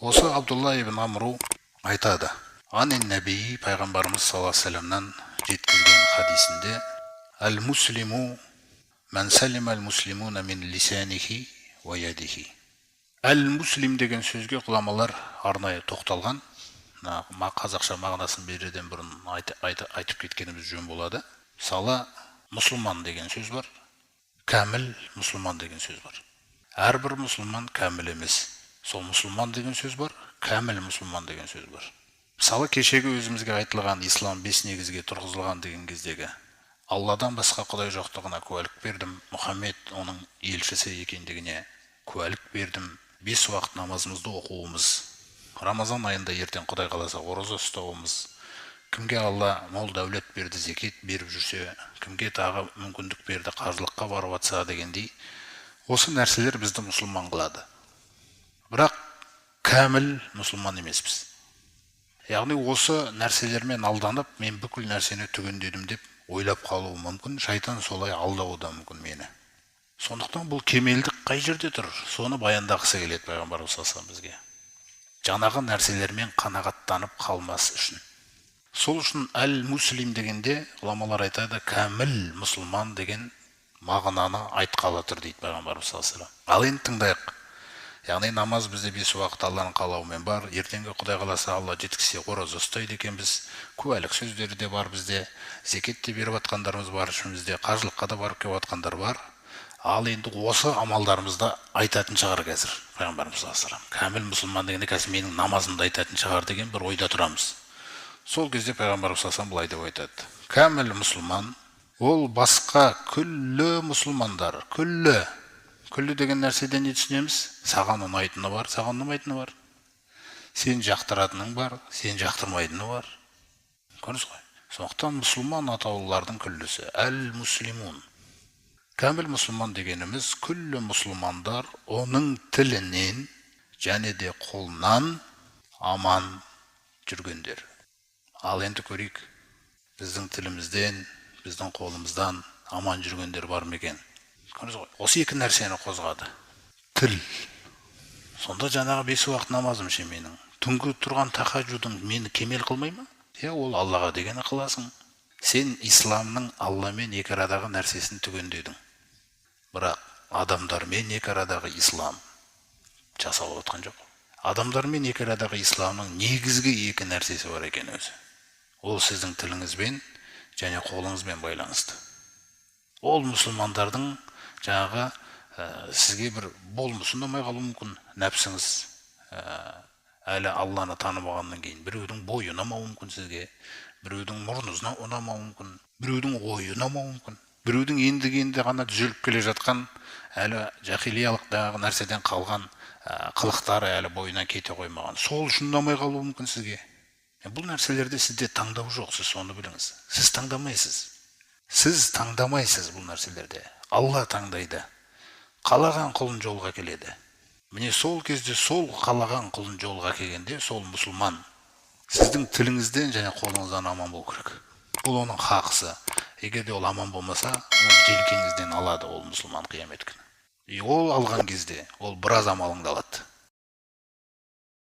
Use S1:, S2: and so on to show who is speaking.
S1: Осы Абдулла ибн Амру айтады. Анин нәби пайғамбарымыз саллаллаху алейхи вассаламнан жеткізген хадисінде әл-муслиму мән салима әл-муслимуна мин лисанихи ва ядихи. Әл-муслим деген сөзге ғұламалар арнайы тоқталған. Қазақша мағынасын беруден бұрын айтып кеткеніміз жөн болады. Мысалы, мұсылман деген сөз бар, кәміл мұсылман деген сөз бар. Әрбір мұсылман кәміл емес. Сол мұсылман деген сөз бар, кәміл мұсылман деген сөз бар. Мысалы, кешегі өзімізге айтылған ислам 5 негізге тұрғызылған деген кездегі Алладан басқа құдай жоқтығына куәлік бердім, Мұхаммед оның елшісі екендігіне куәлік бердім, 5 уақыт намазымызды оқуымыз, Рамазан айында ертең құдай қаласа ораза ұстауымыз, кімге Алла мол дәулет берді, зекет беріп жүрсе, кімге тағы мүмкіндік берді, қаржылыққа барып жатса дегендей, осы нәрселер бізді мұсылман қылады. Бірақ кәміл мұсылман емеспіз. Яғни осы нәрселермен алданып, мен бүкіл нәрсені түгендедім деп ойлап қалуы мүмкін, шайтан солай алдауы да мүмкін мені. Сондықтан бұл кемелдік қай жерде тұр? Соны баяндағысы келеді пайғамбарымыз саллаллаху алейхи вассалам бізге. Жаңағы нәрселермен қанағаттанып қалмас үшін. Сол үшін әл-муслим дегенде ғұламалар айтады, кәміл мұсылман деген мағынаны айтқалы тұр дейді пайғамбарымыз саллаллаху алейхи вассалам. Ал енді тыңдайық. Яғни намаз бізде 5 уақыт Алланың қалауымен бар, ертеңгі құдай қаласа Алла жеткізсе ораза ұстайды екенбіз, куәлік сөздері де бар бізде, зекет те беріп жатқандарымыз бар ішімізде, қажылыққа да барып келіп жатқандар бар. Ал енді осы амалдарымызды айтатын шығар қазір пайғамбарымыз саллаллаху алейхи вассалам. Кәміл мұсылман дегенде қазір менің намазымды айтатын шығар деген бір ойда тұрамыз. Сол кезде пайғамбарымыз саллаллаху алейхи вассалам былай деп айтады. Кәміл мұсылман ол басқа күллі мұсылмандар, күллі деген нәрседен не түсінеміз? Саған ұнайтыны бар, саған ұнамайтыны бар. Сен жақтыратының бар, сен жақтырмайтыны бар. Көрдіңіз ғой? Сондықтан мұсылман атаулылардың күллісі әл-муслимун. Кәміл мұсылман дегеніміз күллі мұсылмандар оның тілінен және де қолынан аман жүргендер. Ал енді көрейік, біздің тілімізден, біздің қолымыздан аман жүргендер бар ма екен? Осы екі нәрсені қозғады. Тіл. Сонда жаңағы 5 уақыт намазым ше менің. Түнгі тұрған тахаджудың мені кемел қылмай ма? Ол Аллаға дегені қыласың. Сен исламның Алламен екі арадағы нәрсесін түгендедің. Бірақ адамдармен екі арадағы ислам жасалып отқан жоқ. Адамдармен екі арадағы исламның негізгі екі нәрсесі бар екен өзі. Ол сіздің тіліңізбен және қолыңызбен байланысты. Ол мұсылмандардың жаңағы сізге бір болмысы ұнамай қалуы мүмкін, нәпсіңіз әлі Алланы танымағаннан кейін, біреудің бойы ұнамауы мүмкін сізге, біреудің мұрныңызына ұнамауы мүмкін, біреудің ойы ұнамауы мүмкін, біреудің енді ғана түзеліп келе жатқан әлі жахилиялық нәрседен қалған қылықтары әлі бойынан кете қоймаған, сол үшін ұнамай қалуы мүмкін сізге. Бұл нәрселерде сізде таңдау жоқ, сіз соны біліңіз. Сіз таңдамайсыз. Сіз таңдамайсыз бұл нәрселерде. Алла таңдайды. Қалаған құлын жолға келеді. Міне сол кезде сол қалаған құлын жолға келгенде сол мұсылман сіздің тіліңізден және қолыңыздан аман болу керек. Бұл оның хақысы. Егер де ол аман болмаса, ол желкеңізден алады ол мұсылман қиямет күні. Ол алған кезде ол біраз амалыңды алады.